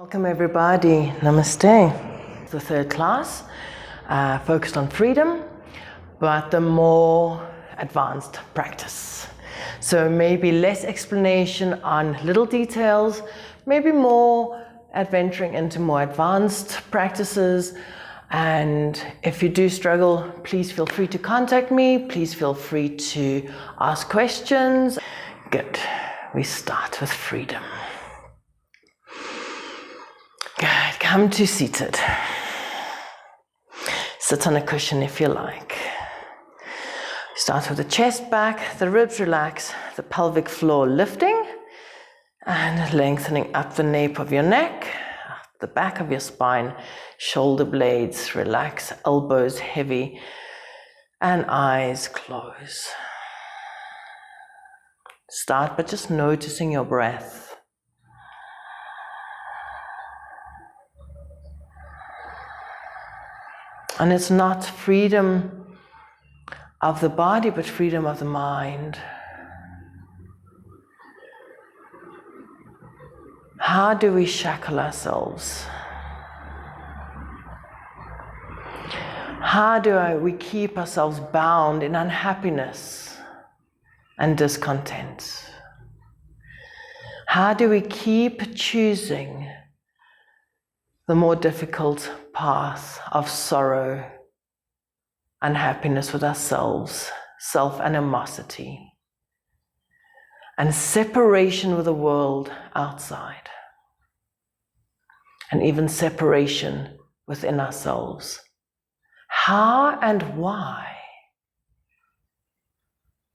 Welcome everybody, Namaste. The third class focused on freedom, but the more advanced practice. So maybe less explanation on little details, maybe more adventuring into more advanced practices. And if you do struggle, please feel free to contact me. Please feel free to ask questions. Good, we start with freedom. Good, come to seated. Sit on a cushion if you like. Start with the chest back, the ribs relax, the pelvic floor lifting and lengthening up the nape of your neck, the back of your spine, shoulder blades relax, elbows heavy and eyes close. Start by just noticing your breath. And it's not freedom of the body, but freedom of the mind. How do we shackle ourselves? How do we keep ourselves bound in unhappiness and discontent? How do we keep choosing the more difficult path of sorrow, unhappiness with ourselves, self-animosity, and separation with the world outside, and even separation within ourselves? How and why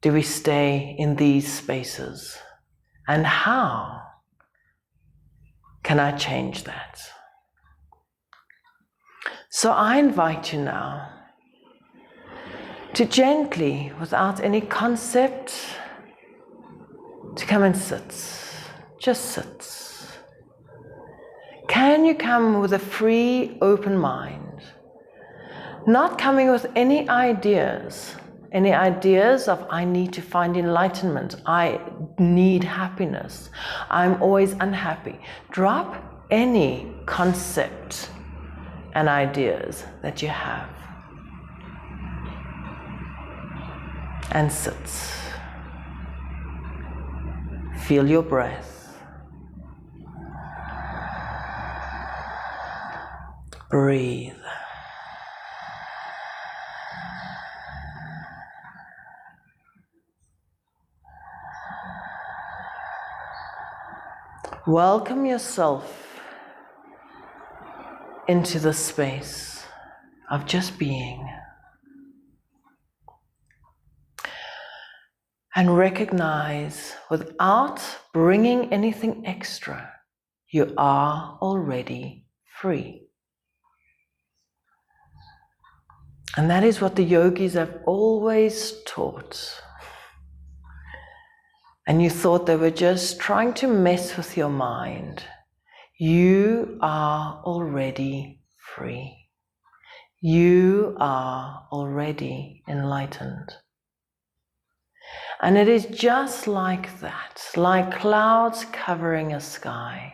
do we stay in these spaces? And how can I change that? So I invite you now to gently, without any concept, to come and sit. Just sit. Can you come with a free, open mind? Not coming with any ideas of I need to find enlightenment, I need happiness, I'm always unhappy. Drop any concept and ideas that you have and sit. Feel your breath. Breathe. Welcome yourself into the space of just being. And recognize, without bringing anything extra, you are already free. And that is what the yogis have always taught. And you thought they were just trying to mess with your mind. You are already free. You are already enlightened. And it is just like that, like clouds covering a sky.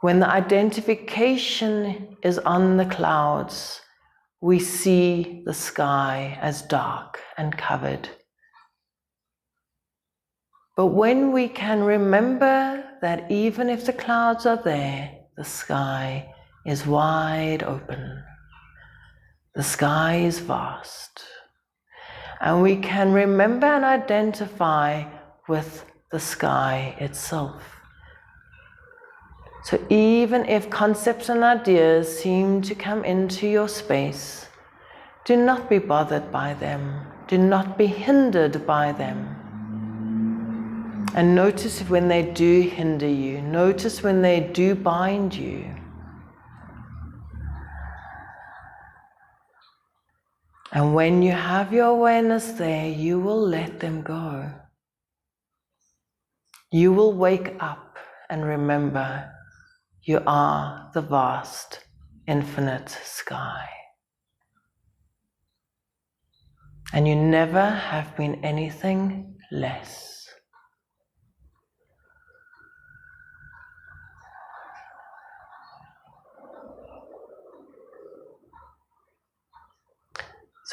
When the identification is on the clouds, we see the sky as dark and covered. But when we can remember that even if the clouds are there, the sky is wide open. The sky is vast. And we can remember and identify with the sky itself. So even if concepts and ideas seem to come into your space, do not be bothered by them. Do not be hindered by them. And notice when they do hinder you. Notice when they do bind you. And when you have your awareness there, you will let them go. You will wake up and remember you are the vast, infinite sky. And you never have been anything less.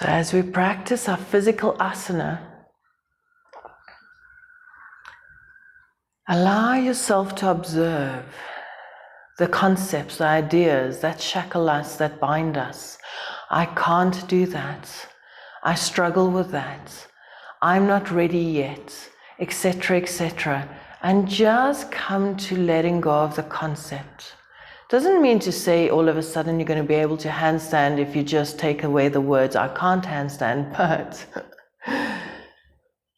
So as we practice our physical asana, allow yourself to observe the concepts, the ideas that shackle us, that bind us. I can't do that. I struggle with that. I'm not ready yet, etc., etc. And just come to letting go of the concept. Doesn't mean to say all of a sudden you're going to be able to handstand if you just take away the words, I can't handstand, but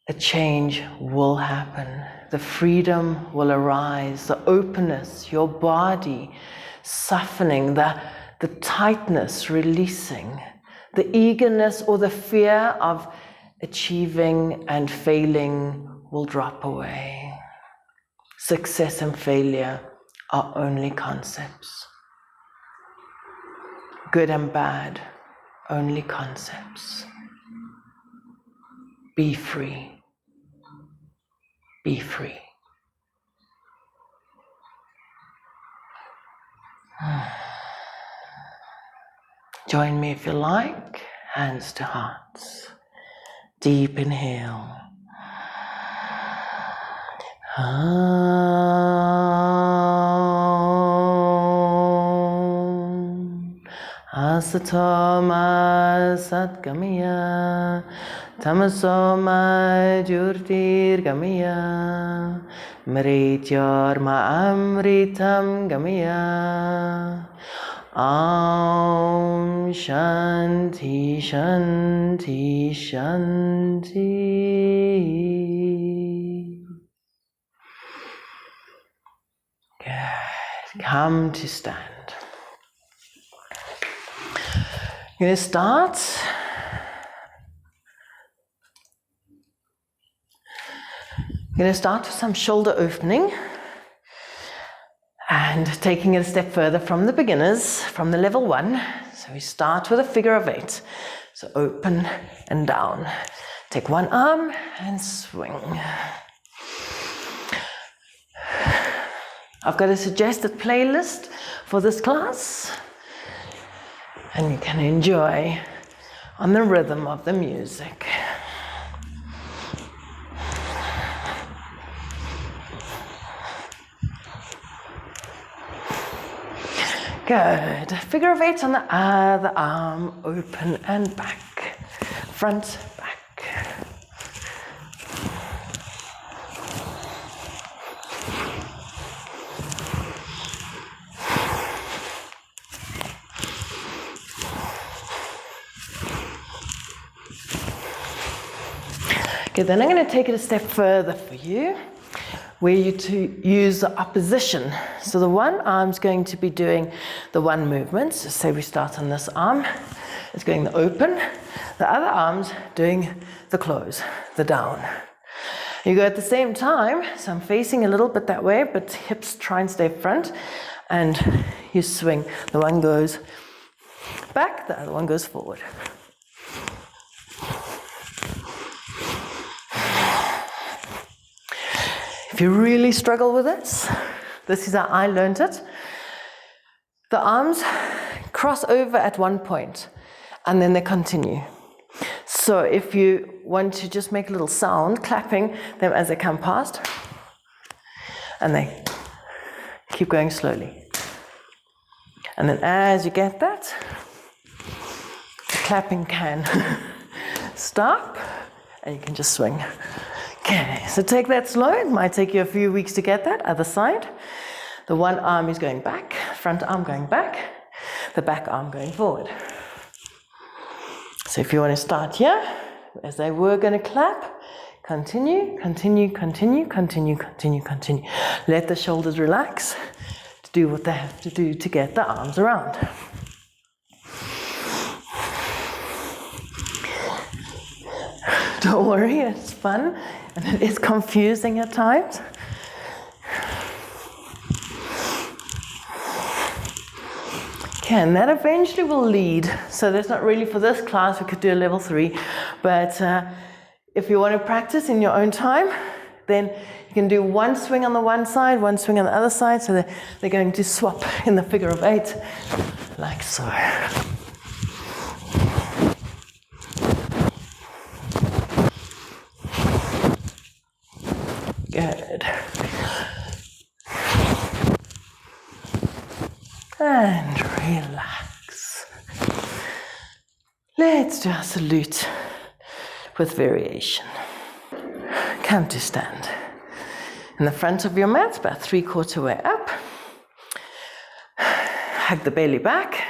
a change will happen. The freedom will arise, the openness, your body softening, the tightness releasing, the eagerness or the fear of achieving and failing will drop away. Success and failure are only concepts. Good and bad, only concepts. Be free. Be free. Join me if you like, hands to hearts. Deep inhale. Asatoma satgamaya, tamasoma jyotirgamaya, mrityorma amritam gamaya. Om Shanti Shanti Shanti. Good. Come to stand. I'm going to start. I'm going to start with some shoulder opening and taking it a step further from the beginners, from the level 1. So we start with a figure of 8. So open and down. Take one arm and swing. I've got a suggested playlist for this class, and you can enjoy on the rhythm of the music. Good. Figure of 8 on the other arm, open and back, front, back. Okay, then I'm going to take it a step further for you, where you to use the opposition. So the one arm's going to be doing the one movement. So say we start on this arm, it's going the open. The other arm's doing the close, the down. You go at the same time, so I'm facing a little bit that way, but hips try and stay front, and you swing. The one goes back, the other one goes forward. If you really struggle with this is how I learned it. The arms cross over at one point and then they continue. So if you want to just make a little sound, clapping them as they come past, and they keep going slowly. And then as you get that, the clapping can stop and you can just swing. Okay, so take that slow. It might take you a few weeks to get that. Other side. The one arm is going back, front arm going back, the back arm going forward. So if you want to start here, as they were going to clap, continue, continue, continue, continue, continue, continue. Let the shoulders relax to do what they have to do to get the arms around. Don't worry, it's fun and it is confusing at times. Okay, and that eventually will lead. So that's not really for this class, we could do a level 3, but if you want to practice in your own time, then you can do one swing on the one side, one swing on the other side, so they're going to swap in the figure of 8, like so. Good. And relax. Let's do our salute with variation. Come to stand. In the front of your mat, about 3/4 way up. Hug the belly back.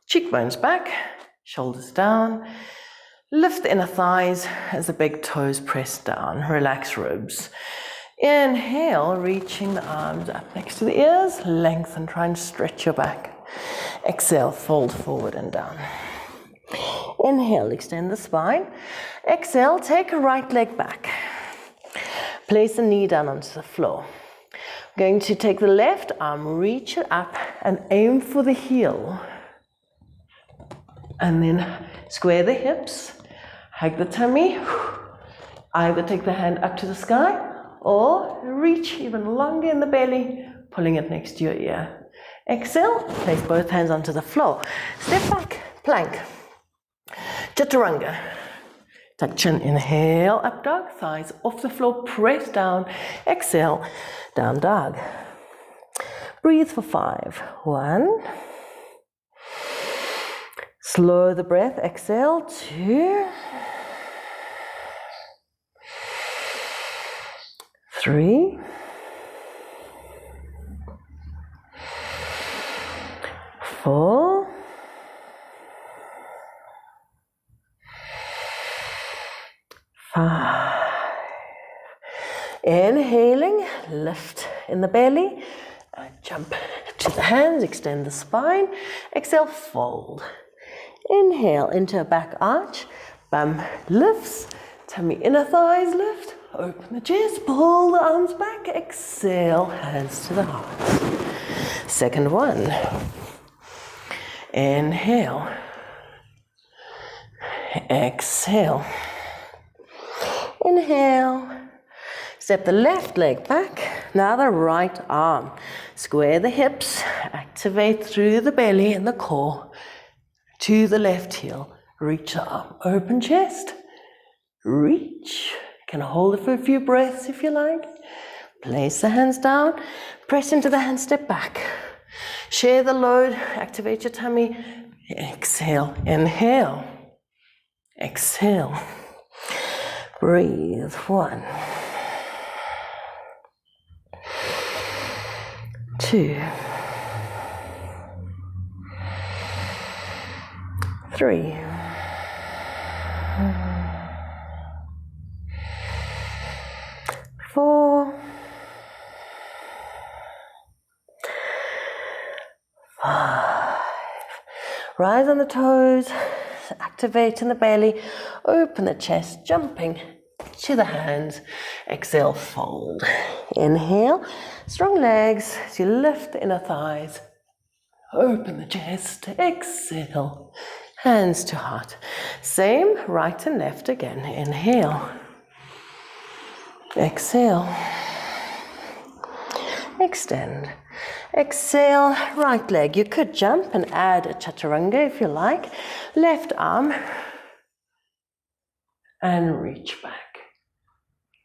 Cheekbones back. Shoulders down. Lift the inner thighs as the big toes press down. Relax ribs. Inhale, reaching the arms up next to the ears. Lengthen, try and stretch your back. Exhale, fold forward and down. Inhale, extend the spine. Exhale, take a right leg back. Place the knee down onto the floor. I'm going to take the left arm, reach it up and aim for the heel. And then square the hips, hug the tummy. Either take the hand up to the sky or reach even longer in the belly, pulling it next to your ear. Exhale, place both hands onto the floor. Step back, plank. Chaturanga. Tuck chin, inhale, up dog, thighs off the floor, press down. Exhale, down dog. Breathe for 5. 1. Slow the breath, exhale, 2. 3. 4. 5. Inhaling, lift in the belly, jump to the hands, extend the spine. Exhale, fold. Inhale into a back arch, bum lifts, tummy inner thighs lift, open the chest, pull the arms back, exhale, hands to the heart. Second one. Inhale. Exhale. Inhale. Step the left leg back. Now the right arm. Square the hips. Activate through the belly and the core. To the left heel. Reach the arm. Open chest. Reach. Can hold it for a few breaths if you like. Place the hands down. Press into the hand. Step back. Share the load. Activate your tummy. Exhale. Inhale. Exhale. Breathe. 1. 2. 3. 4. 5. Rise on the toes, activate in the belly, open the chest, jumping to the hands. Exhale, fold. Inhale, strong legs as you lift the inner thighs. Open the chest, exhale, hands to heart. Same, right and left again. Inhale. Exhale. Extend. Exhale, right leg. You could jump and add a chaturanga if you like. Left arm. And reach back.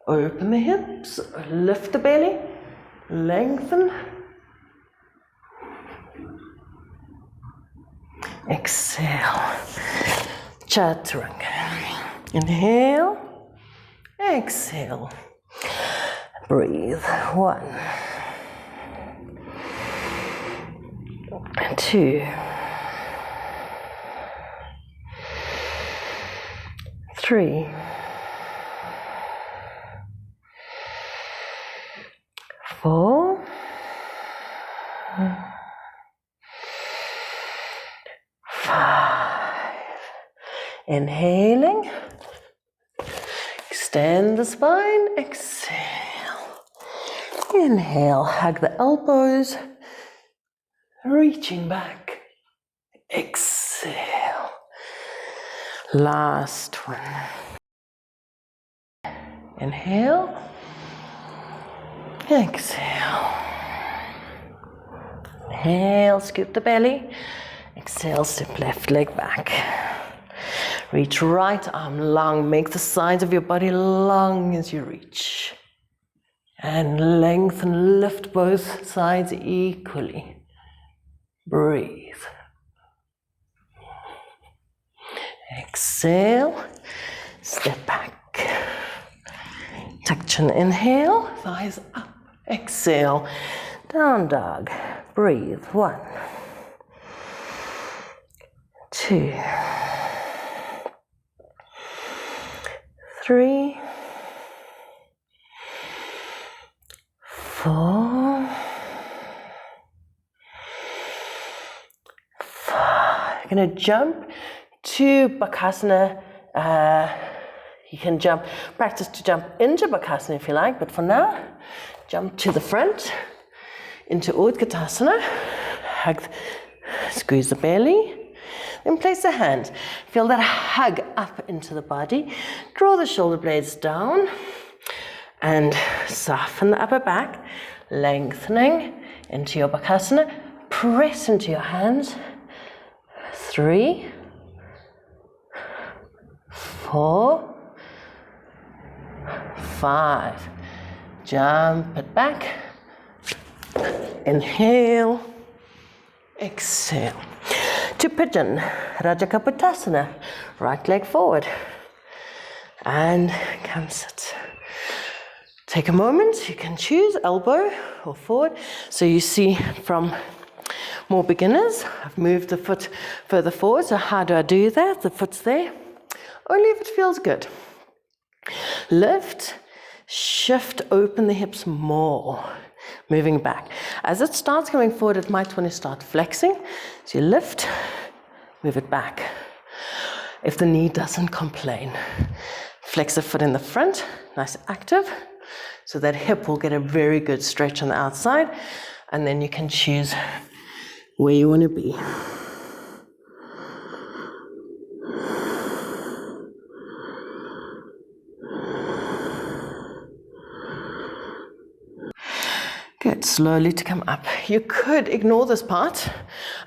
Open the hips, lift the belly, lengthen. Exhale. Chaturanga. Inhale. Exhale. Breathe. 1. 2. 3. 4. 5. Inhaling. Extend the spine. Exhale. Inhale. Hug the elbows. Reaching back. Exhale. Last one. Inhale. Exhale. Inhale, scoop the belly. Exhale, step left leg back. Reach right arm long. Make the sides of your body long as you reach. And lengthen, lift both sides equally. Breathe. Exhale, step back. Tuck chin, inhale, thighs up. Exhale, down dog. Breathe. 1, 2, 3, 4, 5. You're going to jump to Bakasana. You can practice to jump into Bakasana if you like, but for now, jump to the front, into Utkatasana, squeeze the belly, then place the hands. Feel that hug up into the body, draw the shoulder blades down, and soften the upper back, lengthening into your Bakasana, press into your hands, 3, 4, 5. Jump it back. Inhale. Exhale. To Pigeon. Raja Kapotasana. Right leg forward. And come sit. Take a moment. You can choose elbow or forward. So you see from more beginners, I've moved the foot further forward. So how do I do that? The foot's there. Only if it feels good. Lift, shift, open the hips more, moving back. As it starts coming forward, it might want to start flexing. So you lift, move it back. If the knee doesn't complain, flex the foot in the front, nice active, so that hip will get a very good stretch on the outside, and then you can choose where you want to be. Good, slowly to come up. You could ignore this part.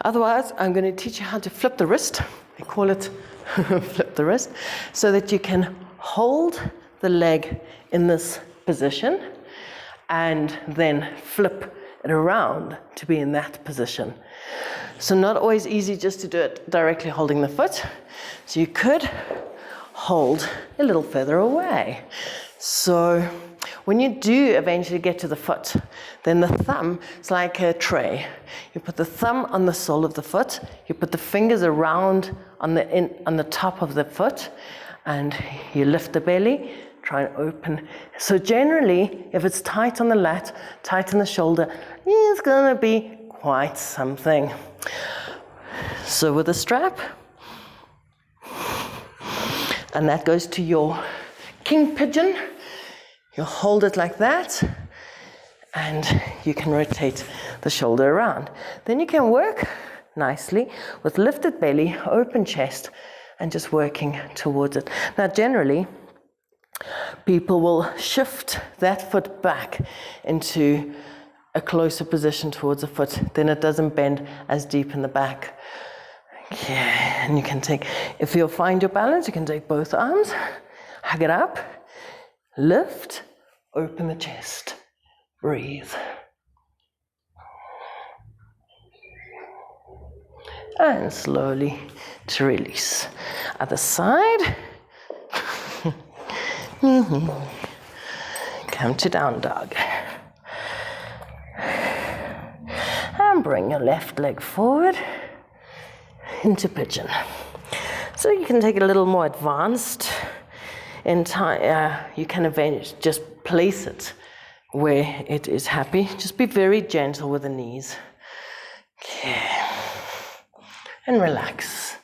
Otherwise, I'm going to teach you how to flip the wrist. I call it flip the wrist, so that you can hold the leg in this position and then flip it around to be in that position. So not always easy just to do it directly holding the foot. So you could hold a little further away. So when you do eventually get to the foot, then the thumb is like a tray. You put the thumb on the sole of the foot, you put the fingers around on the top of the foot, and you lift the belly, try and open. So generally, if it's tight on the lat, tight on the shoulder, it's going to be quite something. So with a strap, and that goes to your king pigeon. You hold it like that, and you can rotate the shoulder around. Then you can work nicely with lifted belly, open chest, and just working towards it. Now, generally, people will shift that foot back into a closer position towards the foot, then it doesn't bend as deep in the back. Okay, and you can take, if you'll find your balance, you can take both arms, hug it up, lift, open the chest, breathe. And slowly to release. Other side. Come to down dog. And bring your left leg forward into pigeon. So you can take it a little more advanced. In time, you can eventually just place it where it is happy. Just be very gentle with the knees. Okay. And relax.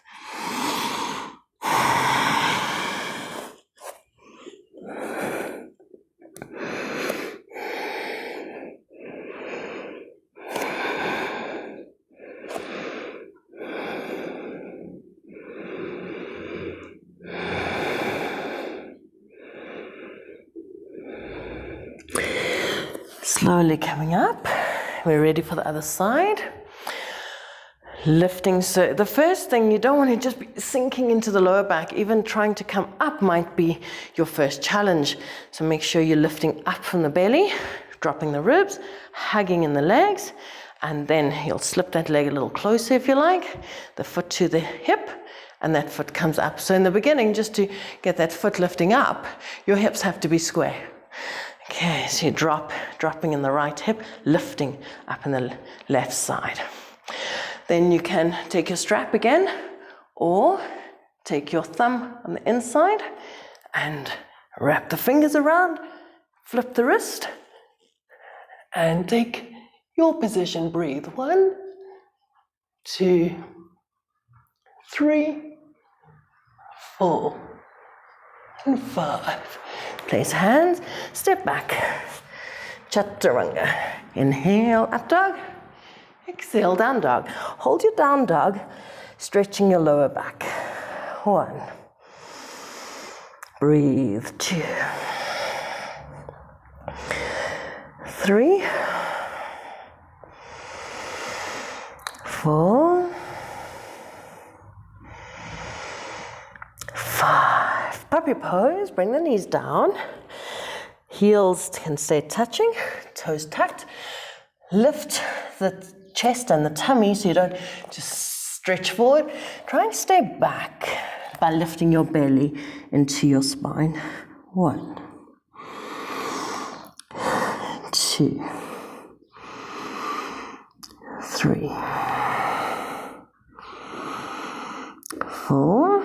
Slowly coming up. We're ready for the other side. Lifting, so the first thing, you don't want to just be sinking into the lower back. Even trying to come up might be your first challenge. So make sure you're lifting up from the belly, dropping the ribs, hugging in the legs, and then you'll slip that leg a little closer if you like, the foot to the hip, and that foot comes up. So in the beginning, just to get that foot lifting up, your hips have to be square. Okay, so you dropping in the right hip, lifting up in the left side. Then you can take your strap again, or take your thumb on the inside and wrap the fingers around, flip the wrist, and take your position. Breathe. 1, 2, 3, 4, and 5. Place hands, step back. Chaturanga. Inhale, up dog. Exhale, down dog. Hold your down dog, stretching your lower back. 1. Breathe. 2. 3. 4. 5. Puppy pose. Bring the knees down. Heels can stay touching. Toes tucked. Lift the chest and the tummy so you don't just stretch forward. Try and stay back by lifting your belly into your spine. 1, 2, 3, 4,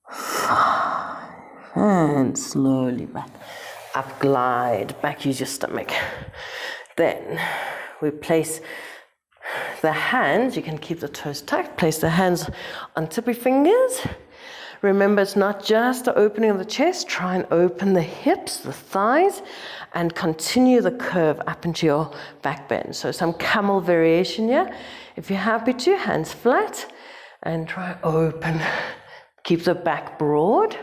5, and slowly back. Up, glide, back, use your stomach. Then we place the hands, you can keep the toes tucked, place the hands on tippy fingers. Remember, it's not just the opening of the chest, try and open the hips, the thighs, and continue the curve up into your back bend. So some camel variation here. If you're happy to, hands flat, and try open. Keep the back broad.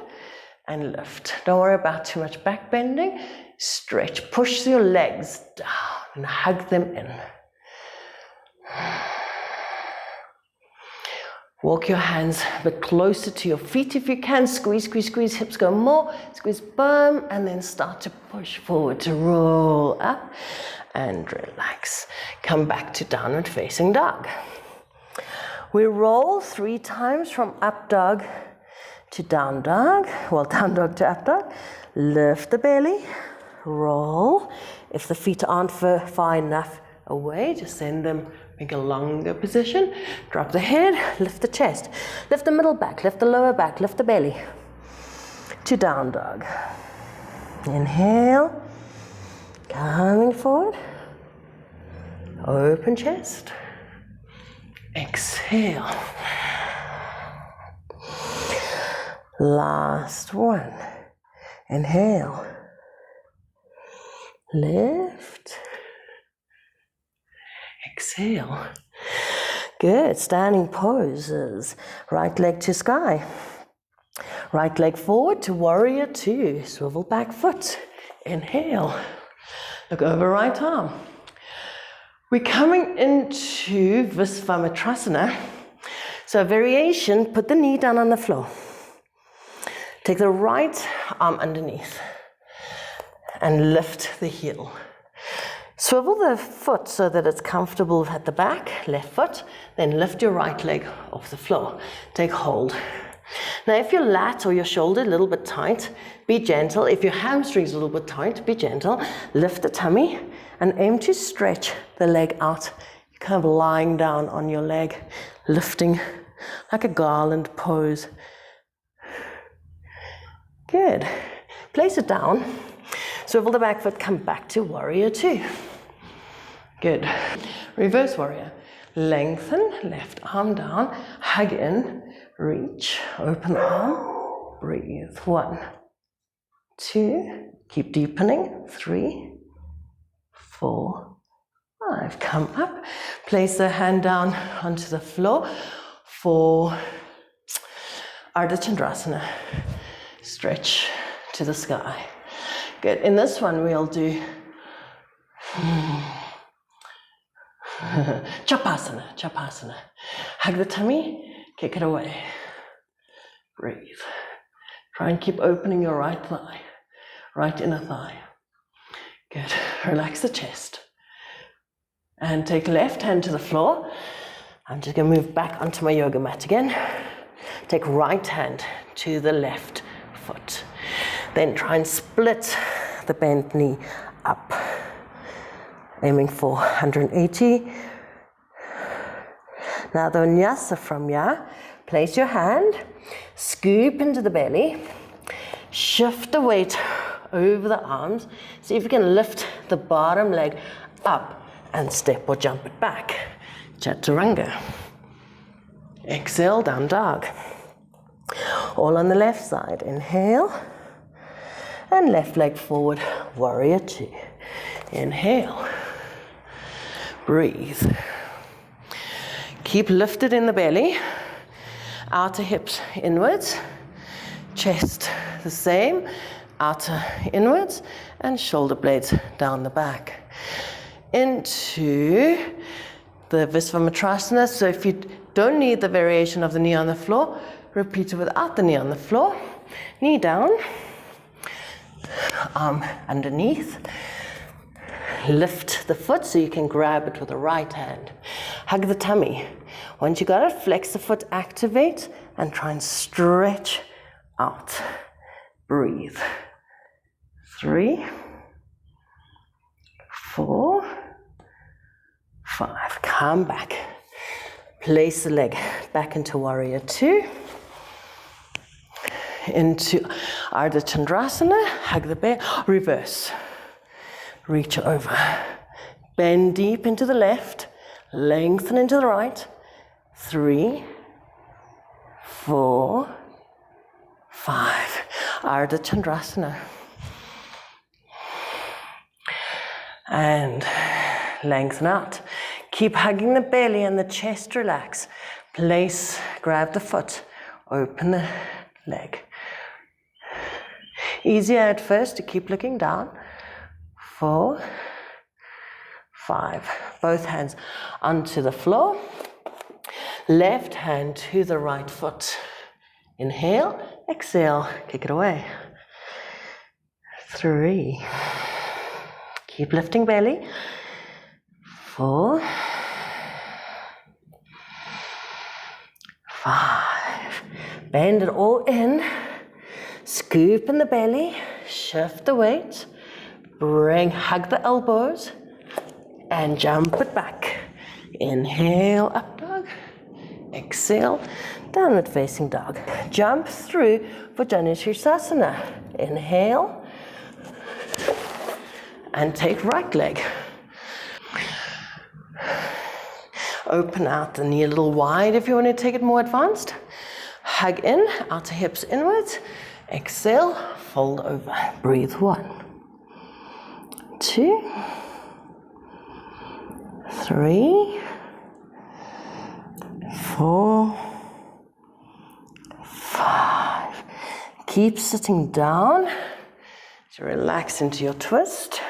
And lift. Don't worry about too much back bending. Stretch. Push your legs down and hug them in. Walk your hands a bit closer to your feet if you can. Squeeze, squeeze, squeeze. Hips go more. Squeeze, bum, and then start to push forward to roll up and relax. Come back to downward facing dog. We roll 3 times from up dog to down dog, well, down dog to up dog. Lift the belly, roll. If the feet aren't far enough away, just send them, make a longer position. Drop the head, lift the chest. Lift the middle back, lift the lower back, lift the belly. To down dog. Inhale, coming forward. Open chest. Exhale. Last one. Inhale. Lift. Exhale. Good. Standing poses. Right leg to sky. Right leg forward to warrior 2. Swivel back foot. Inhale. Look over right arm. We're coming into Visvamitrasana. So variation, put the knee down on the floor. Take the right arm underneath and lift the heel. Swivel the foot so that it's comfortable at the back, left foot, then lift your right leg off the floor. Take hold. Now if your lat or your shoulder a little bit tight, be gentle. If your hamstring's a little bit tight, be gentle. Lift the tummy and aim to stretch the leg out. You're kind of lying down on your leg, lifting like a garland pose. Good. Place it down. Swivel the back foot, come back to warrior 2. Good. Reverse warrior. Lengthen, left arm down, hug in, reach, open arm, breathe. 1, 2, keep deepening. 3, 4, 5. Come up. Place the hand down onto the floor for Ardha Chandrasana. Stretch to the sky. Good. In this one, we'll do Chapasana, Chapasana. Hug the tummy, kick it away. Breathe. Try and keep opening your right thigh, right inner thigh. Good. Relax the chest. And take left hand to the floor. I'm just going to move back onto my yoga mat again. Take right hand to the left foot. Then try and split the bent knee up. Aiming for 180. Now the vinyasa from here. Place your hand, scoop into the belly, shift the weight over the arms. See if you can lift the bottom leg up and step or jump it back. Chaturanga. Exhale, down dog. All on the left side. Inhale. And left leg forward, warrior two. Inhale. Breathe. Keep lifted in the belly. Outer hips inwards. Chest the same. Outer inwards. And shoulder blades down the back. Into the Visvamitrasana. So if you don't need the variation of the knee on the floor, repeat it without the knee on the floor. Knee down. Arm underneath. Lift the foot so you can grab it with the right hand. Hug the tummy. Once you got it, flex the foot, activate, and try and stretch out. Breathe. 3, 4, 5. Come back. Place the leg back into warrior two. Into Ardha Chandrasana. Hug the bear. Reverse. Reach over. Bend deep into the left. Lengthen into the right. 3, 4, 5. Ardha Chandrasana. And lengthen out. Keep hugging the belly and the chest relax. Place, grab the foot, open the leg. Easier at first to keep looking down. 4, 5. Both hands onto the floor. Left hand to the right foot. Inhale, exhale, kick it away. 3. Keep lifting belly. 4, 5. Bend it all in. Scoop in the belly. Shift the weight. Bring, hug the elbows. And jump it back. Inhale, up dog. Exhale, downward facing dog. Jump through for Janu Sirsasana. Inhale. And take right leg. Open out the knee a little wide if you want to take it more advanced. Hug in, outer hips inwards. Exhale, fold over. Breathe. 1, 2, 3, 4, 5. Keep sitting down. So relax into your twist.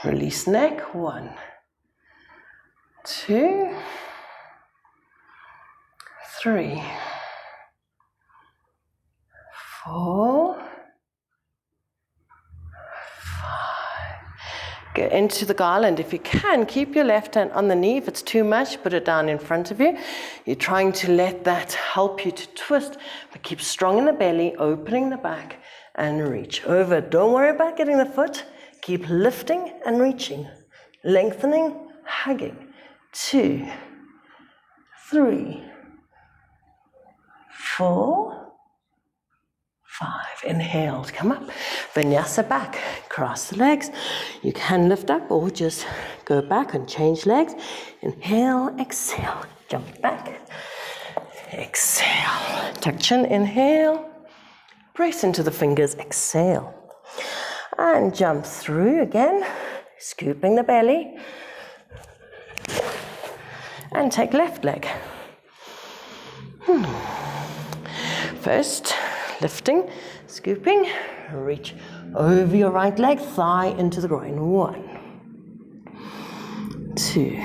Release neck. 1, 2, 3, 4, 5. Go into the garland. If you can, keep your left hand on the knee. If it's too much, put it down in front of you. You're trying to let that help you to twist, but keep strong in the belly, opening the back, and reach over. Don't worry about getting the foot. Keep lifting and reaching. Lengthening, hugging. 2, 3, 4, 5. Inhale to come up. Vinyasa back. Cross the legs. You can lift up or just go back and change legs. Inhale, exhale. Jump back. Exhale. Tuck chin. Inhale. Brace into the fingers. Exhale. And jump through again. Scooping the belly. And take left leg. First, lifting, scooping, reach over your right leg, thigh into the groin. 1, 2, 2,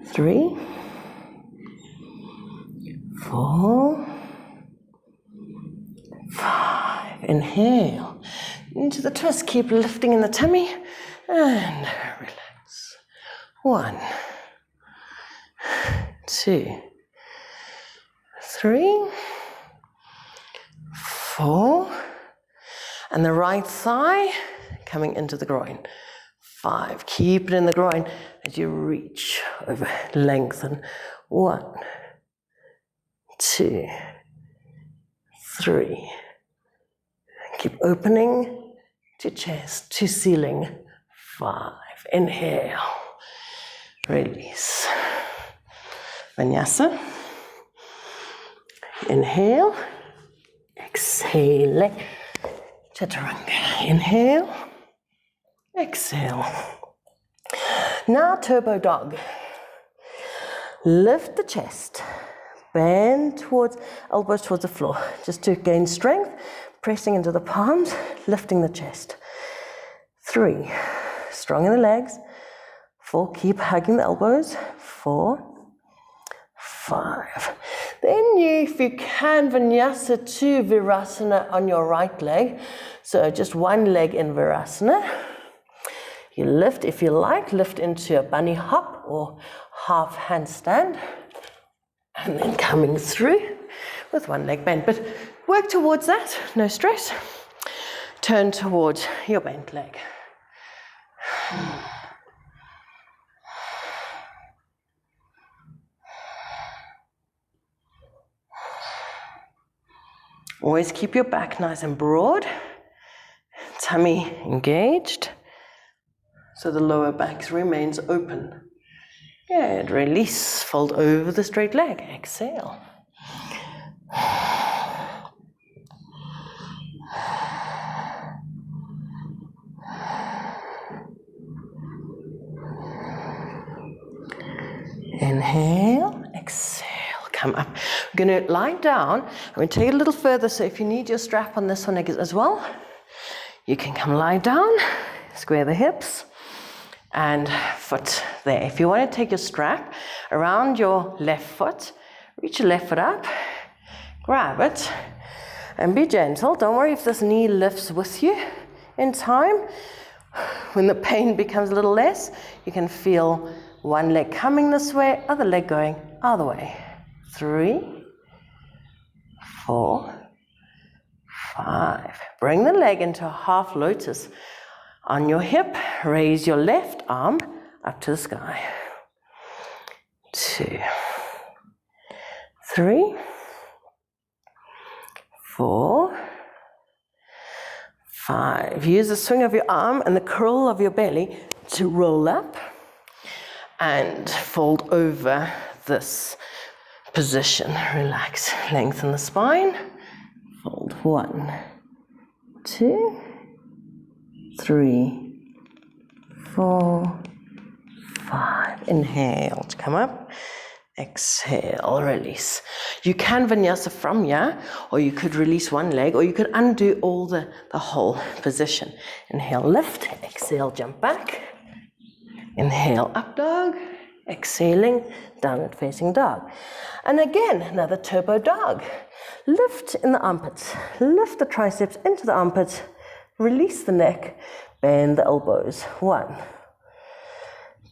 3, 4, 5. Inhale into the twist. Keep lifting in the tummy and relax. 1, 2, 3, 4, and the right thigh coming into the groin. 5. Keep it in the groin as you reach over, lengthen. 1, 2, 3. Keep opening to chest, to ceiling. 5. Inhale. Release. Vinyasa. Inhale. Exhale. Chaturanga. Inhale. Exhale. Now turbo dog. Lift the chest. Bend towards, elbows towards the floor. Just to gain strength. Pressing into the palms. Lifting the chest. 3. Strong in the legs. 4. Keep hugging the elbows. 4. 5. Then if you can, vinyasa to virasana on your right leg. So just one leg in virasana. You lift, if you like, lift into a bunny hop or half handstand. And then coming through with one leg bent. But work towards that, no stress. Turn towards your bent leg. Always keep your back nice and broad. Tummy engaged. So the lower back remains open. Good. Release. Fold over the straight leg. Exhale. Inhale. Exhale. Come up. We're going to lie down. I'm going to take it a little further. So if you need your strap on this one as well, you can come lie down. Square the hips. And foot there. If you want to take your strap around your left foot, reach your left foot up, grab it, and be gentle. Don't worry if this knee lifts with you. In time, when the pain becomes a little less, you can feel one leg coming this way, other leg going other way. 3, 4, 5. Bring the leg into a half lotus. On your hip, raise your left arm up to the sky. 2, 3, 4, 5. Use the swing of your arm and the curl of your belly to roll up and fold over this position. Relax, lengthen the spine. Fold. 1, 2, 3, 4, 5. Inhale to come up. Exhale, release. You can vinyasa from here, or you could release one leg, or you could undo all the whole position. Inhale, lift. Exhale, jump back. Inhale, up dog. Exhaling, downward facing dog. And again, another turbo dog. Lift in the armpits. Lift the triceps into the armpits. Release the neck, bend the elbows. 1,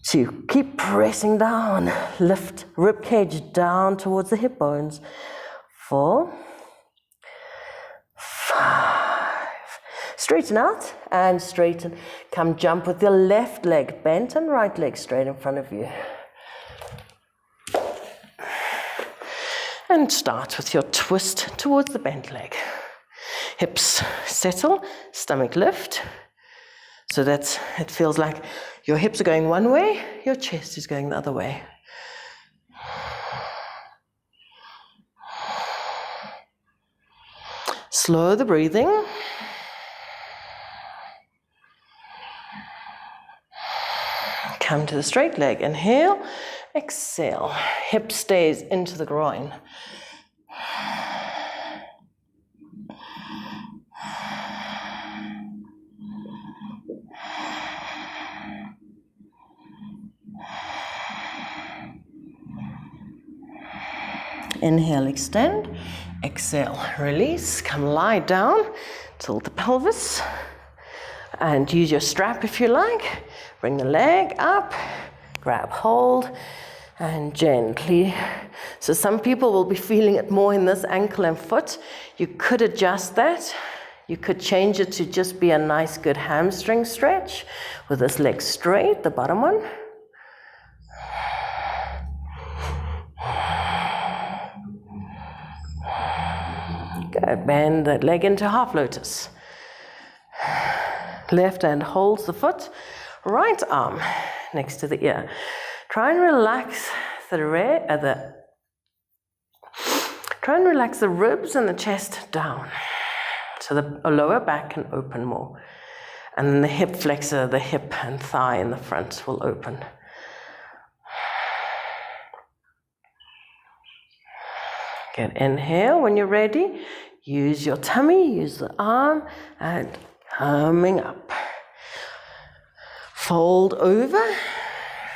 2, keep pressing down. Lift rib cage down towards the hip bones. 4, 5. Straighten out and straighten. Come jump with your left leg bent and right leg straight in front of you. And start with your twist towards the bent leg. Hips settle, stomach lift, so that it feels like your hips are going one way, your chest is going the other way. Slow the breathing. Come to the straight leg. Inhale, exhale. Hip stays into the groin. Inhale, extend. Exhale, release. Come lie down. Tilt the pelvis. And use your strap if you like. Bring the leg up. Grab hold. And gently. So some people will be feeling it more in this ankle and foot. You could adjust that. You could change it to just be a nice, good hamstring stretch with this leg straight, the bottom one. Good. Bend that leg into half lotus. Left hand holds the foot. Right arm next to the ear. Try and relax try and relax the ribs and the chest down. So the lower back can open more. And then the hip flexor, the hip and thigh in the front will open. Good. Inhale when you're ready. Use your tummy, use the arm, and coming up. Fold over.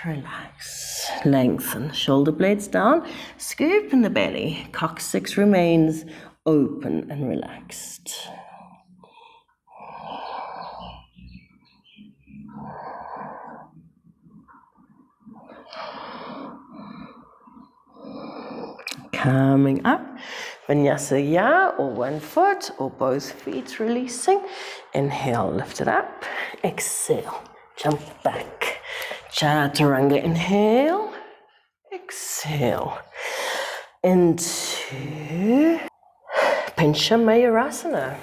Relax. Lengthen. Shoulder blades down. Scoop in the belly. Coccyx remains open and relaxed. Coming up, Vinyasa Ya, or one foot or both feet releasing. Inhale, lift it up. Exhale, jump back. Chaturanga, inhale. Exhale. Into Pincha Mayurasana.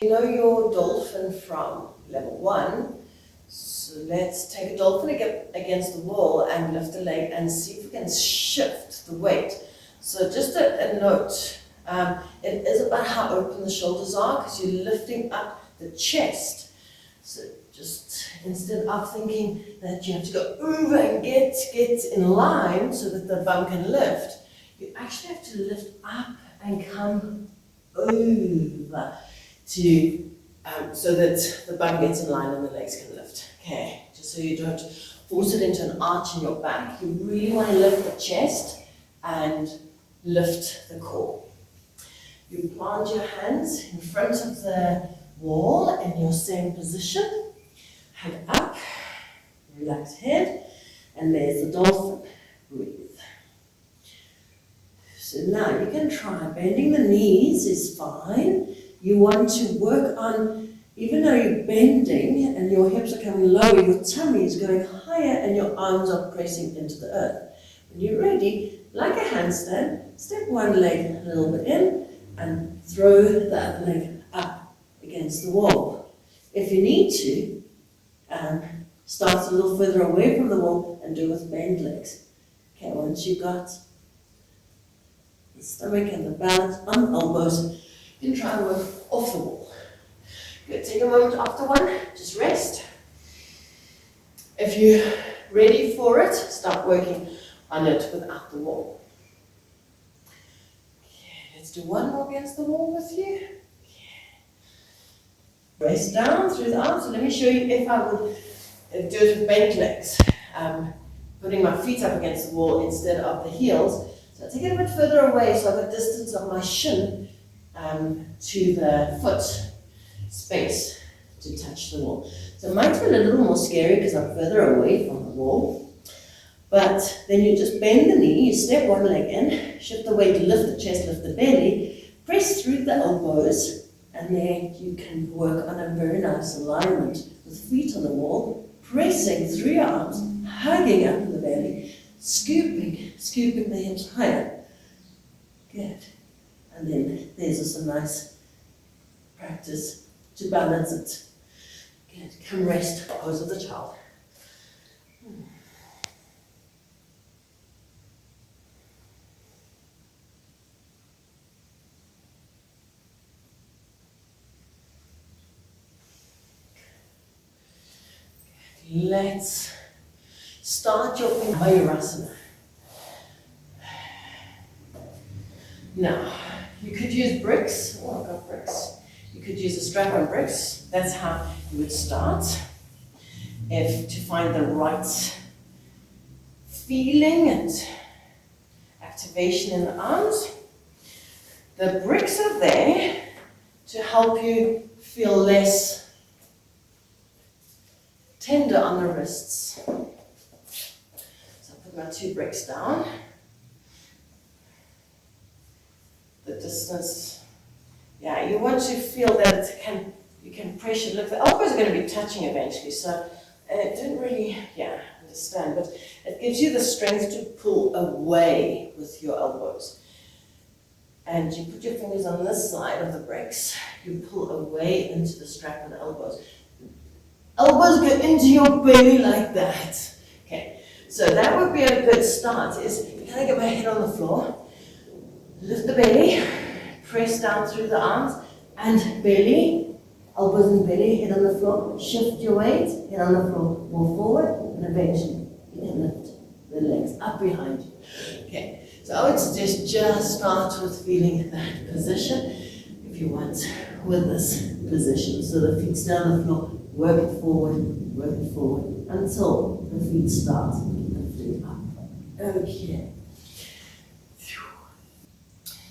You know your dolphin from level 1. So let's take a dolphin against the wall and lift the leg and see if we can shift the weight. So just a note, it is about how open the shoulders are because you're lifting up the chest. So just instead of thinking that you have to go over and get in line so that the bum can lift, you actually have to lift up and come over to so that the bum gets in line and the legs can lift. Okay, just so you don't force it into an arch in your back. You really want to lift the chest and lift the core. You plant your hands in front of the wall in your same position. Head up, relax head, and there's the dolphin. Breathe. So now you can try bending the knees is fine. You want to work on, even though you're bending and your hips are coming lower, your tummy is going higher and your arms are pressing into the earth. When you're ready, like a handstand, step one leg a little bit in and throw the other leg up against the wall. If you need to, start a little further away from the wall and do with bent legs. Okay, once you've got the stomach and the balance on the elbows, you can try and work off the wall. Good, take a moment after one, just rest. If you're ready for it, start working on it without the wall. Okay, let's do one more against the wall with you. Okay. Rest down through the arms. So let me show you if I would do it with bent legs. Putting my feet up against the wall instead of the heels. So I take it a bit further away so I've got distance of my shin to the foot space to touch the wall. So it might feel a little more scary because I'm further away from the wall. But then you just bend the knee, you step one leg in, shift the weight, lift the chest, lift the belly, press through the elbows, and then you can work on a very nice alignment with feet on the wall, pressing through your arms, hugging up in the belly, scooping the hips higher. Good. And then there's just a nice practice to balance it. Good. Come rest, pose of the child. Let's start your Pincha Mayurasana. Now, you could use bricks. Oh, I've got bricks. You could use a strap on bricks. That's how you would start. If to find the right feeling and activation in the arms. The bricks are there to help you feel less tender on the wrists. So I put my 2 bricks down. The distance, yeah, you want to feel that you can pressure. Look, the elbows are going to be touching eventually, so I didn't really, understand, but it gives you the strength to pull away with your elbows. And you put your fingers on this side of the bricks, you pull away into the strap of the elbows. Elbows go into your belly like that. Okay, so that would be a good start, is can I get my head on the floor, lift the belly, press down through the arms, and belly, elbows and belly, head on the floor, shift your weight, head on the floor, move forward, and eventually you can lift the legs up behind you. Okay, so I would suggest just start with feeling that position, if you want, with this position. So the feet stay on the floor, work it forward, until the feet start lifting up. Okay.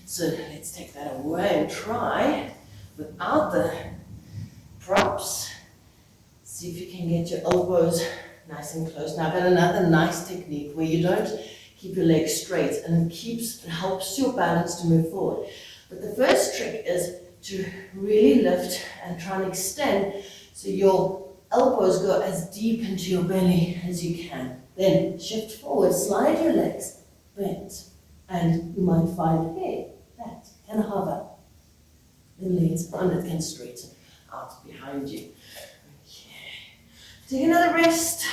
So let's take that away and try without the props. See if you can get your elbows nice and close. Now I've got another nice technique where you don't keep your legs straight, and it helps your balance to move forward. But the first trick is to really lift and try and extend so your elbows go as deep into your belly as you can. Then shift forward, slide your legs, bend, and you might find, hey, that can hover. The legs on it can straighten out behind you. Okay. Take another rest.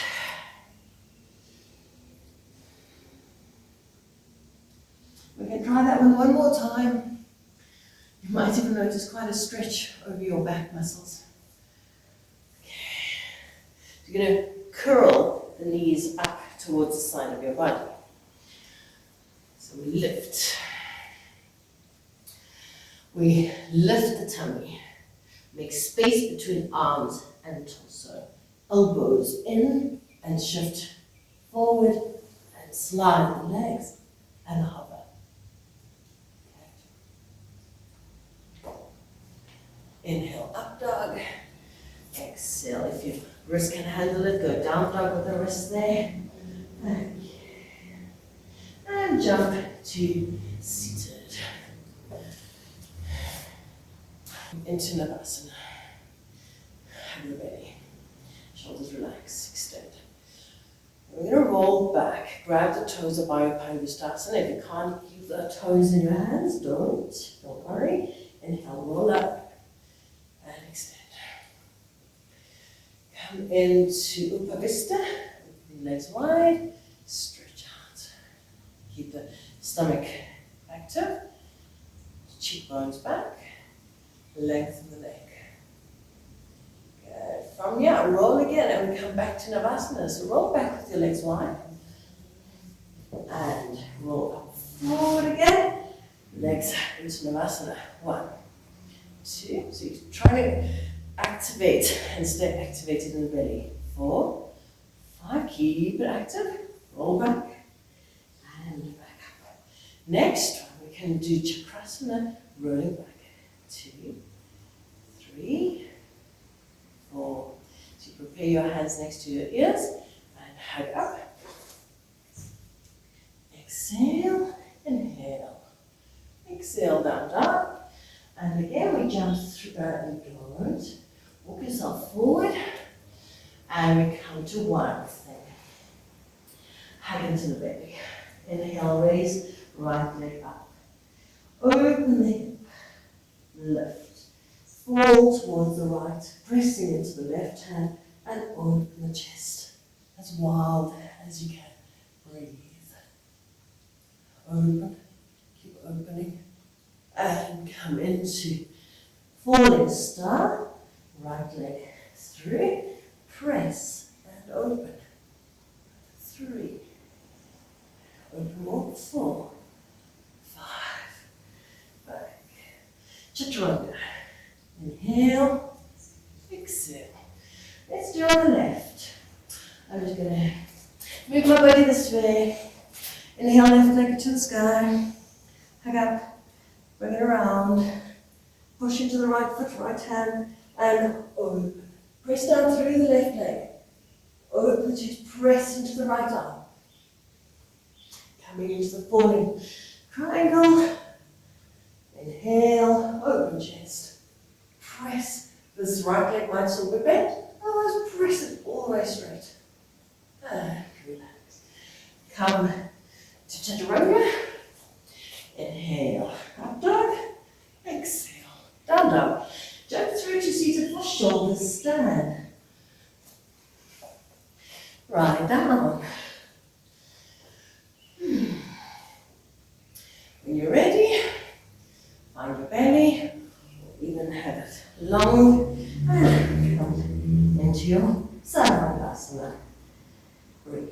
We can try that one more time. You might even notice quite a stretch over your back muscles. Okay. You're going to curl the knees up towards the side of your body. So we lift. We lift the tummy. Make space between arms and torso. Elbows in and shift forward and slide the legs and hover. Okay. Inhale, up dog. Exhale, if your wrist can handle it, go down dog with the wrist there. Okay. And jump to seated. Into Navasana. Have your belly. Shoulders relax, extend. We're going to roll back. Grab the toes of Abayu, padangustasana. If you can't keep the toes in your hands, don't worry. Inhale, roll up and extend. Come into upavista. Legs wide. Stretch out. Keep the stomach active. Cheekbones back. Lengthen the neck. Good. From here, roll again and we come back to Navasana. So roll back with your legs wide. And roll up forward again. Legs into Navasana. 1, 2. So you're trying to activate and stay activated in the belly. 4, 5. Keep it active. Roll back. And back up. Next one, we can do Chakrasana, rolling back. 2, 3, 4. So you prepare your hands next to your ears and hug up. Exhale, inhale. Exhale, down dog. And again, we jump through and don't. Walk yourself forward. And we come to one thing. Hug into the belly. Inhale, raise, right leg up. Open the hip. Lift, fall towards the right, pressing into the left hand, and open the chest as wild as you can. Breathe. Open, keep opening, and come into falling star. Right leg through, press and open. 3, open more. 4, 5. Chaturanga. Inhale, exhale. Let's do on the left. I'm just going to move my body this way. Inhale, left leg to the sky. Hug up, bring it around. Push into the right foot, right hand, and open. Press down through the left leg. Open chest, press into the right arm. Coming into the falling triangle. Inhale, open chest. Press. This right leg might still be bent. Otherwise, press it all the way straight. And relax. Come to Chaturanga. Inhale, up dog. Exhale, down dog. Jump through to seated for shoulder stand. Right down. When you're ready, find your belly, or even have it long, and come into your Sarvangasana. Breathe.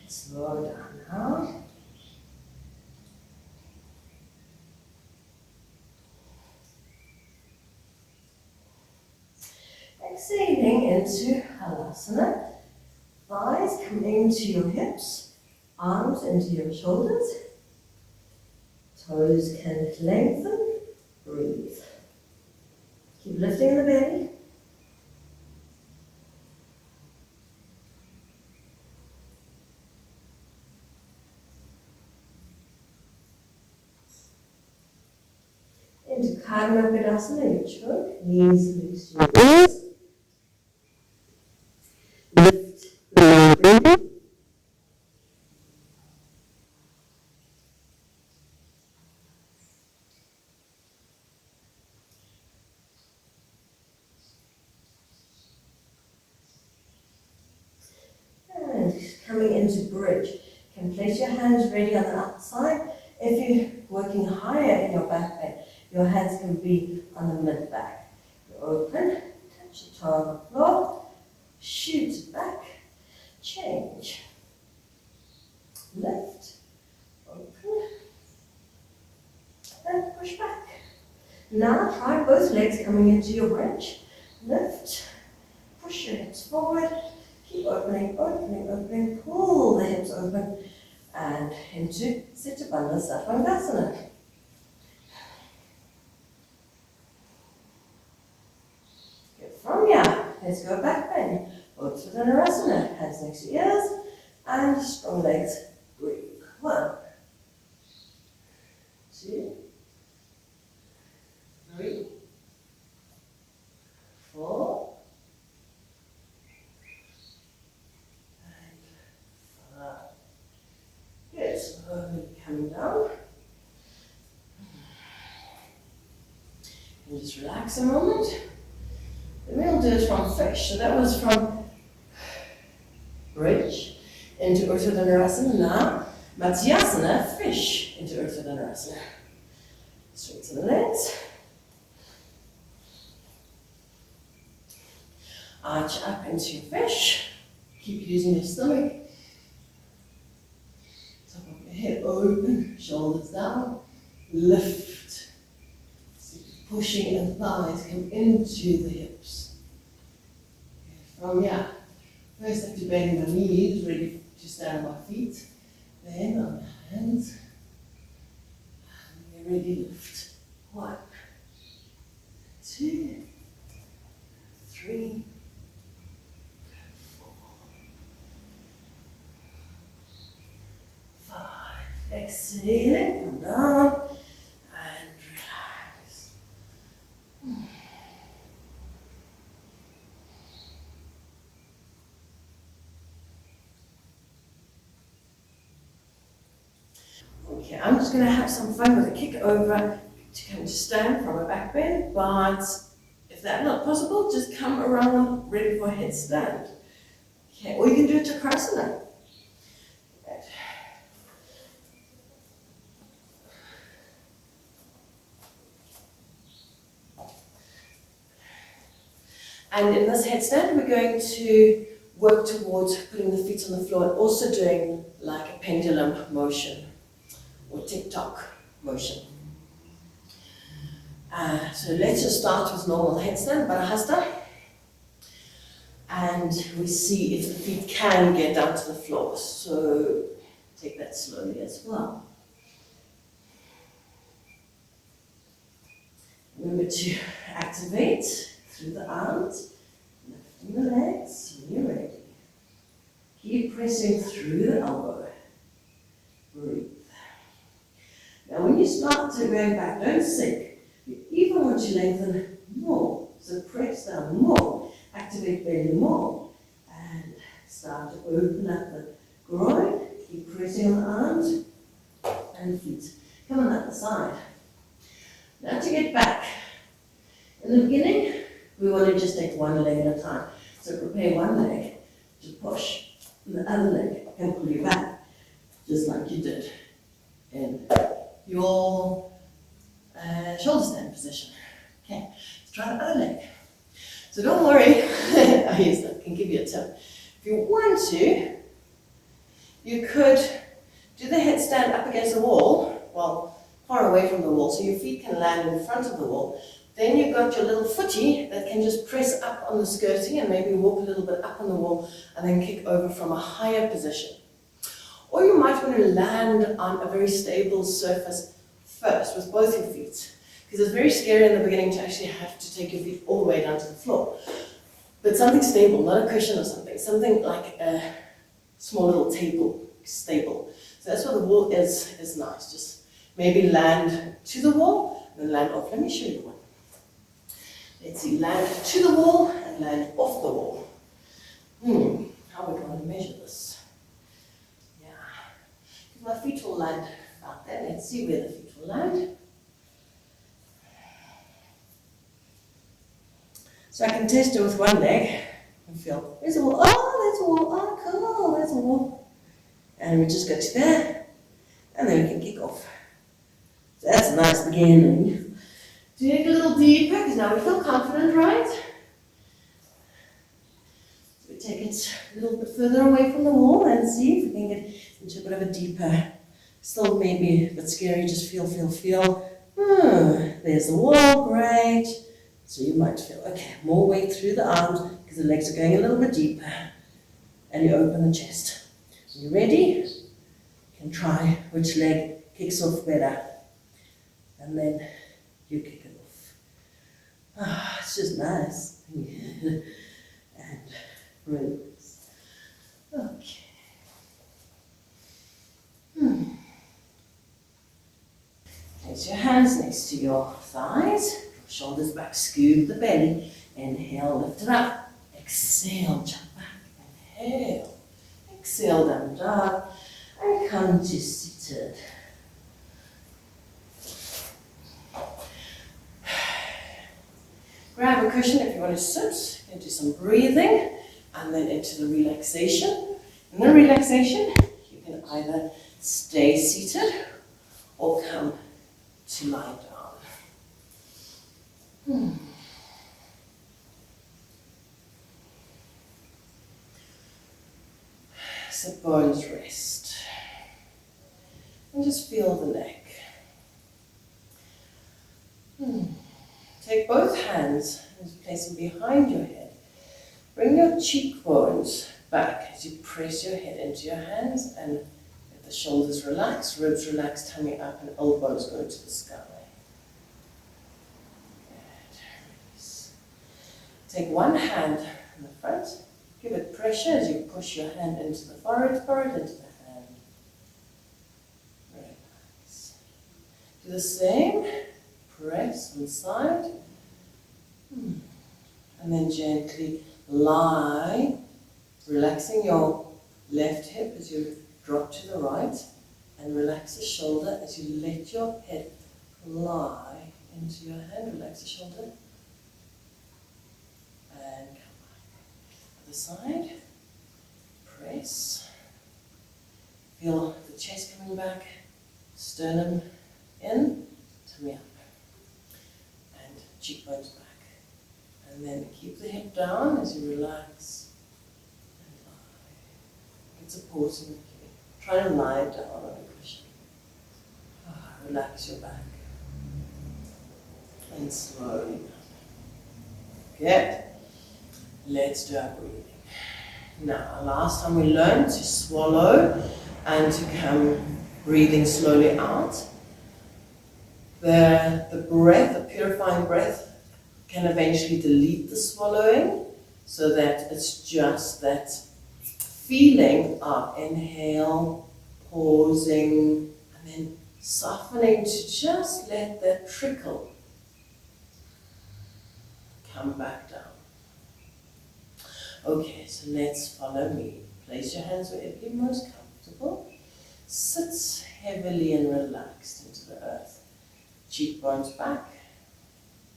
Slow down now. Exhaling into Halasana. Thighs come into your hips, arms into your shoulders. Toes can lengthen. Breathe. Keep lifting the belly. Into Camatkarasana, you choke, knees loose to your ears. Lift the lower belly. And coming into bridge. You can place your hands ready on the outside. If you're working higher in your back bend, your hands can be on the mid back. You open, touch the toe on the floor, shoot it back, change, lift, open, and push back. Now try both legs coming into your bridge. Lift, push your hips forward, keep opening, opening, opening, pull the hips open, and into Sarvangasana. From here, let's go back bend. Uttanasana, hands next to ears, and strong legs. Breathe. 1, 2, 3, 4, and 5. Good. Slowly coming down. And just relax a moment. Then we'll do it from fish. So that was from bridge into Uttanasana. Now, Matsyasana, fish into Uttanasana. Straighten the legs. Arch up into your fish. Keep using your stomach. Top of your head open, shoulders down. Lift. Pushing and thighs come into the hips. Okay, from here, first I have to bend my knees, ready to stand on my feet. Then on the hands, and we're ready to lift. 1, 2, 3, 4, 5. Exhaling, come down. Okay, I'm just going to have some fun with a kick over to come to stand from a back bend, but if that's not possible, just come around ready for a headstand. Okay, or you can do a Chakrasana. Right. And in this headstand, we're going to work towards putting the feet on the floor and also doing like a pendulum motion or tick-tock motion. So let's just start with normal headstand, Padangustasana. And we see if the feet can get down to the floor. So take that slowly as well. Remember to activate through the arms, lifting the legs when you're ready. Keep pressing through the elbow. Breathe. Now when you start to go back, don't sink. You even want to lengthen more. So press down more. Activate belly more. And start to open up the groin. Keep pressing on the arms and feet. Come on up the side. Now to get back. In the beginning, we want to just take one leg at a time. So prepare one leg to push. And the other leg can pull you back. Just like you did in your shoulder stand position. Okay, let's try the other leg. So don't worry, I can give you a tip. If you want to, you could do the headstand up against the wall, well, far away from the wall, so your feet can land in front of the wall. Then you've got your little footy that can just press up on the skirting and maybe walk a little bit up on the wall and then kick over from a higher position. Or you might want to land on a very stable surface first with both your feet. Because it's very scary in the beginning to actually have to take your feet all the way down to the floor. But something stable, not a cushion or something like a small little table, stable. So that's what the wall is nice. Just maybe land to the wall and then land off. Let me show you one. Let's see, land to the wall and land off the wall. How are we going to measure this? Yeah, my feet will land about there. Let's see where the feet will land. So I can test it with one leg and feel, there's a wall, oh, there's a wall, oh, cool, there's a wall. And we just go to there, and then we can kick off. So that's a nice beginning. Dig a little deeper, because now we feel confident, right? So we take it a little bit further away from the wall and see if we can get into a bit of a deeper, still maybe a bit scary, just feel. There's the wall, great. So you might feel, okay, more weight through the arms, because the legs are going a little bit deeper. And you open the chest. So you ready? You can try which leg kicks off better. And then you kick it off. It's just nice. And release. Okay. Place your hands next to your thighs. Shoulders back, scoop the belly. Inhale, lift it up. Exhale, jump back. Inhale. Exhale, down dog. And come to seated. Grab a cushion if you want to sit. You can do some breathing. And then into the relaxation. In the relaxation, you can either stay seated or come to lie down. So bones rest. And just feel the neck. Take both hands and place them behind your head. Bring your cheekbones back as you press your head into your hands and let the shoulders relax, ribs relax, tummy up, and elbows go to the sky. Take one hand in the front, give it pressure as you push your hand into the forehead into the hand. Relax. Do the same, press on side, and then gently lie, relaxing your left hip as you drop to the right, and relax the shoulder as you let your head lie into your hand. Relax the shoulder. And come back. Other side. Press. Feel the chest coming back. Sternum in. Tummy up. And cheekbones back. And then keep the hip down as you relax. And lie. It's important. Try to lie down on a cushion. Relax your back. And slowly. Good. Let's do our breathing. Now, last time we learned to swallow and to come breathing slowly out. The breath, the purifying breath, can eventually delete the swallowing so that it's just that feeling of inhale, pausing, and then softening to just let that trickle come back down. Okay, so let's follow me. Place your hands wherever you're most comfortable. Sit heavily and relaxed into the earth. Cheekbones back,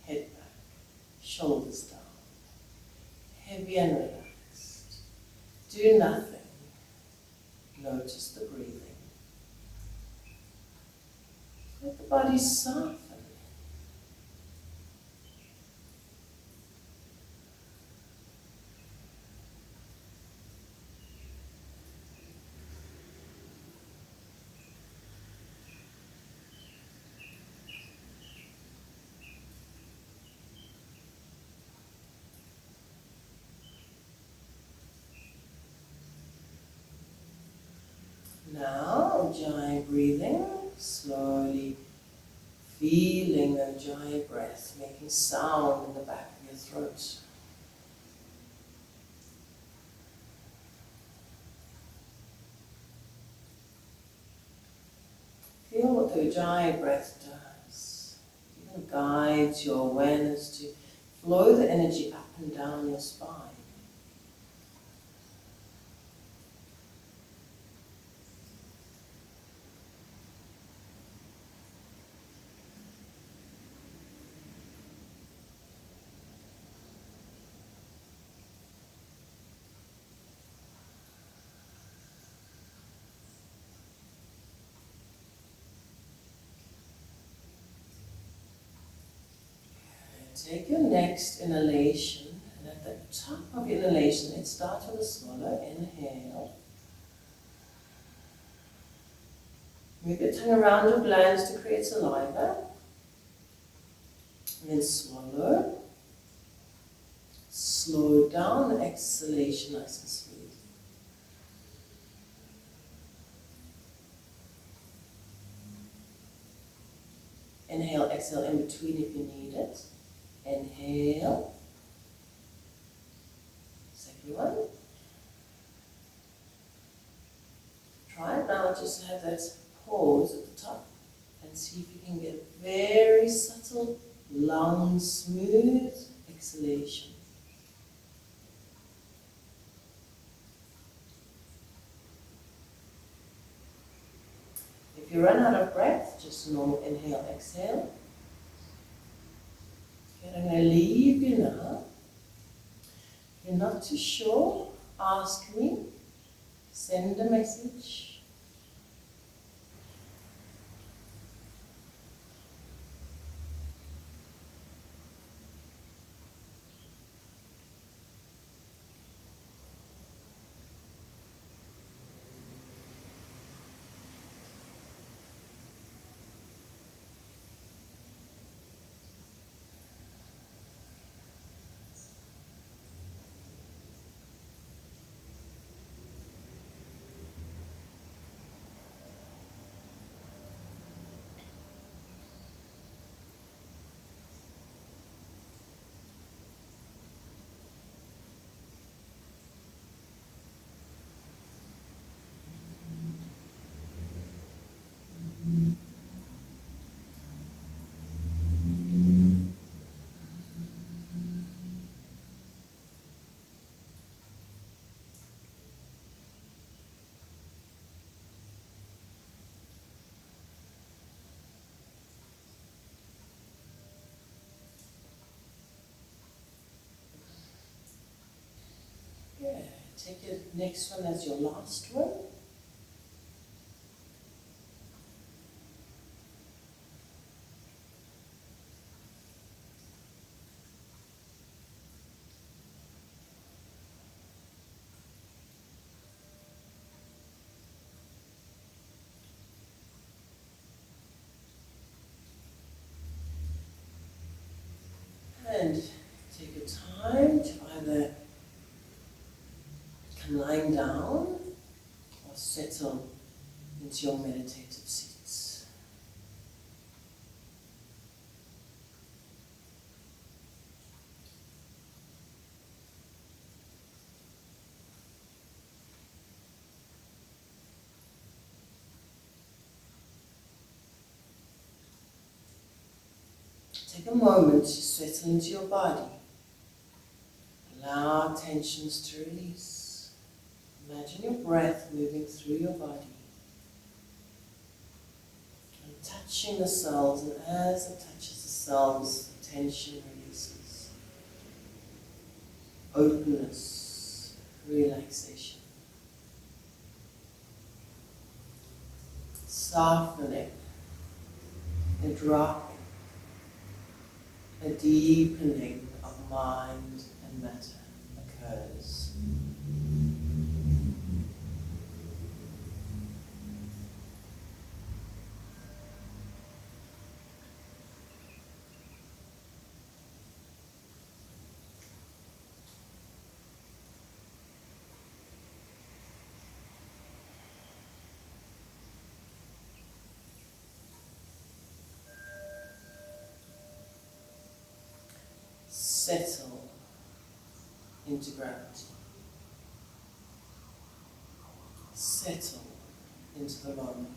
head back, shoulders down. Heavy and relaxed. Do nothing. Notice the breathing. Let the body soften. Now, Ujjayi breathing, slowly feeling the Ujjayi breath, making sound in the back of your throat. Feel what the Ujjayi breath does. It even guides your awareness to flow the energy up and down your spine. Take your next inhalation, and at the top of your inhalation, let's start with a swallow. Inhale. Move your tongue around your glands to create saliva. And then swallow. Slow down the exhalation nice and smooth. Inhale, exhale in between if you need it. Inhale. Second one. Try it now, just have that pause at the top and see if you can get a very subtle, long, smooth exhalation. If you run out of breath, just normal inhale, exhale. Okay, I'm going to leave you now. If you're not too sure, ask me. Send a message. Good. Take your next one as your last one. And take your time to either come lying down or settle into your meditative seats. Take a moment to settle into your body. Allow tensions to release. Imagine your breath moving through your body and touching the cells, and as it touches the cells, the tension releases. Openness, relaxation. Softening, a dropping, a deepening of mind and matter occurs. Settle into gravity. Settle into the moment.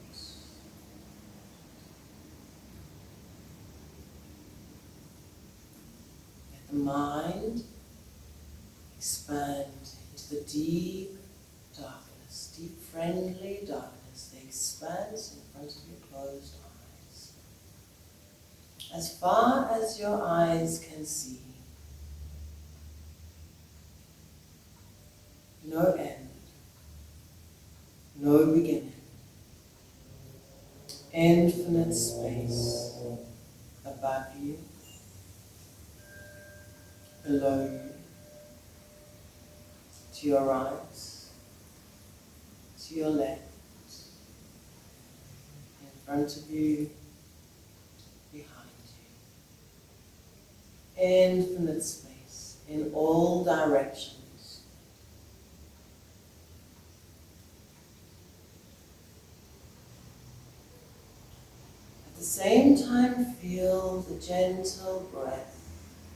Let the mind expand into the deep darkness, deep friendly darkness, the expanse in front of your closed eyes. As far as your eyes can see. No end, no beginning, infinite space above you, below you, to your right, to your left, in front of you, behind you. Infinite space in all directions. At the same time, feel the gentle breath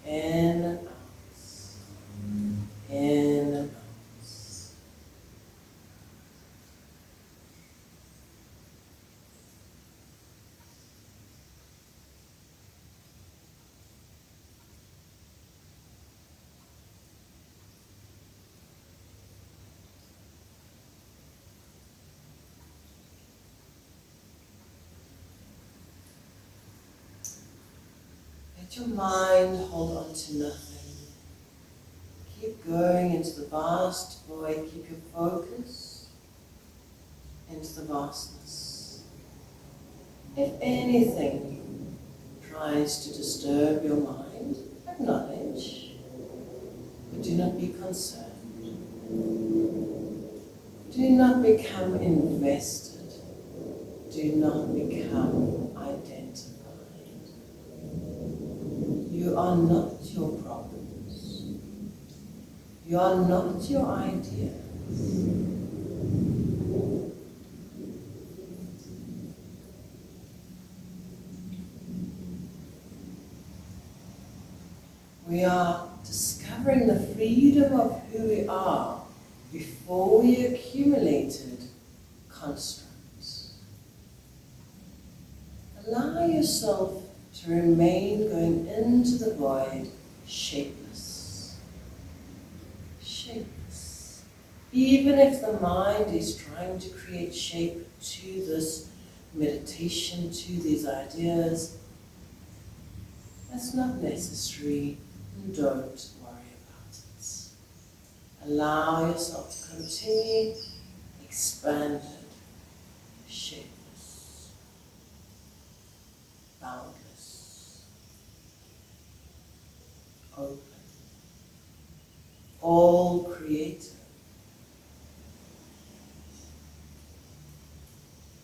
in and out, in and out. Let your mind hold on to nothing. Keep going into the vast void. Keep your focus into the vastness. If anything tries to disturb your mind, acknowledge, but do not be concerned. Do not become invested. Do not become identified. You are not your problems. You are not your ideas. We are discovering the freedom of who we are before we accumulated constructs. Allow yourself to remain going into the void, shapeless. Shapeless. Even if the mind is trying to create shape to this meditation, to these ideas, that's not necessary. Don't worry about it. Allow yourself to continue expanded, shapeless, boundless, open, all creative,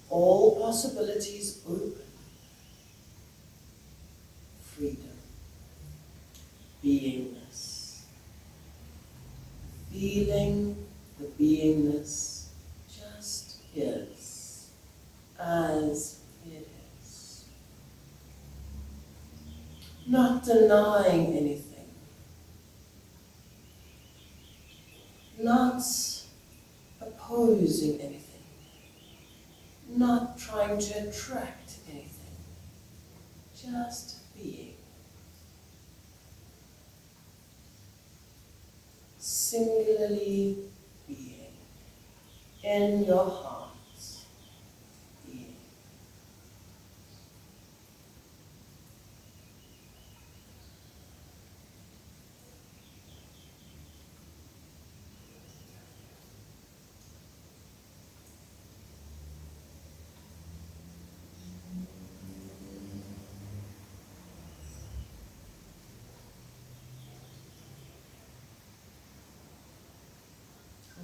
all possibilities open, freedom. Be not denying anything, not opposing anything, not trying to attract anything, just being. Singularly being in your heart. Being.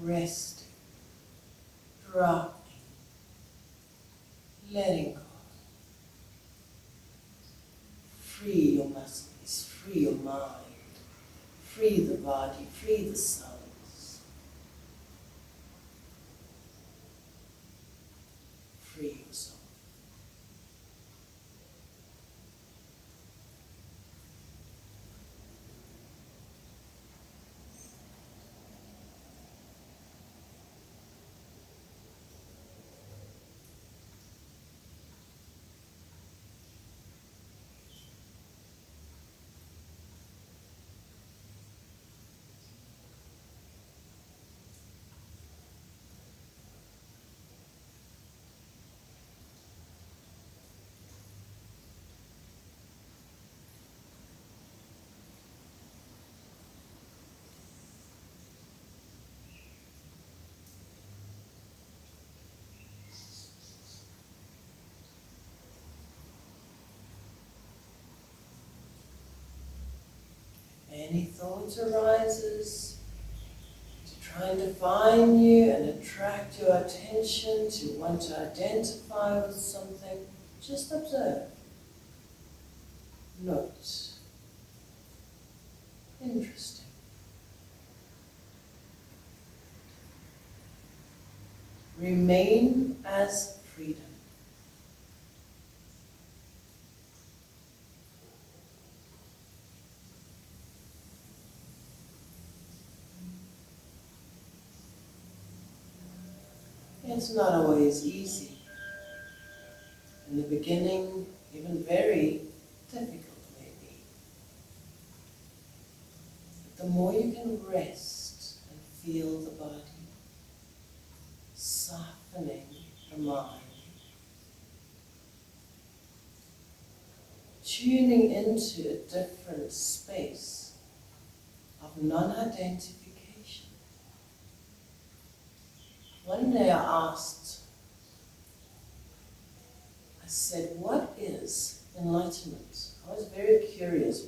Resting, dropping, letting go. Free your muscles, free your mind, free the body, free the cells. Free yourself. Any thought arises to try and define you and attract your attention, to want to identify with something, just observe. Note. Interesting. Remain as freedom. It's not always easy. In the beginning, even very difficult maybe. But the more you can rest and feel the body, softening the mind, tuning into a different space of non-identification. One day I said, what is enlightenment? I was very curious,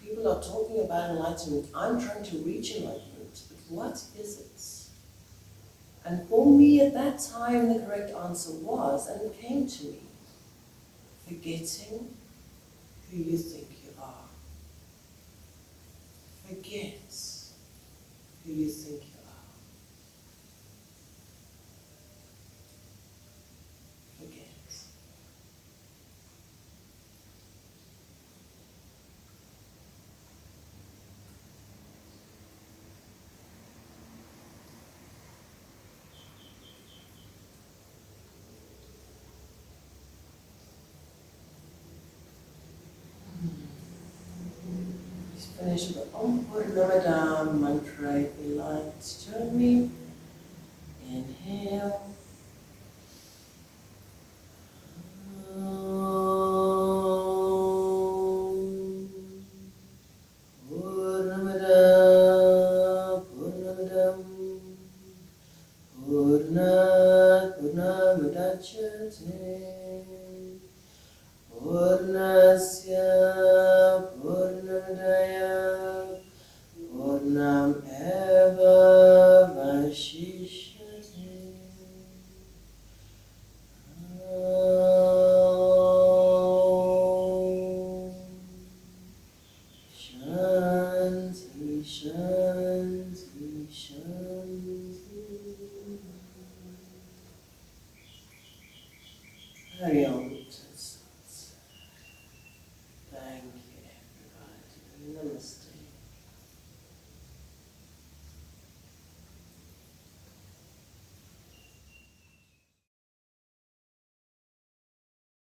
people are talking about enlightenment. I'm trying to reach enlightenment, but what is it? And for me at that time, the correct answer was, and it came to me, forgetting who you think you are. Forget who you think you are. Finish with the Om Purnamada mantra if you like. Join me. Inhale. Purnamada, Purnamadam, Purnamadachyate, Purnasya, Purnamadaya, Purnam eva vashishyate. Shanti, Shanti, Shanti. Hari Om.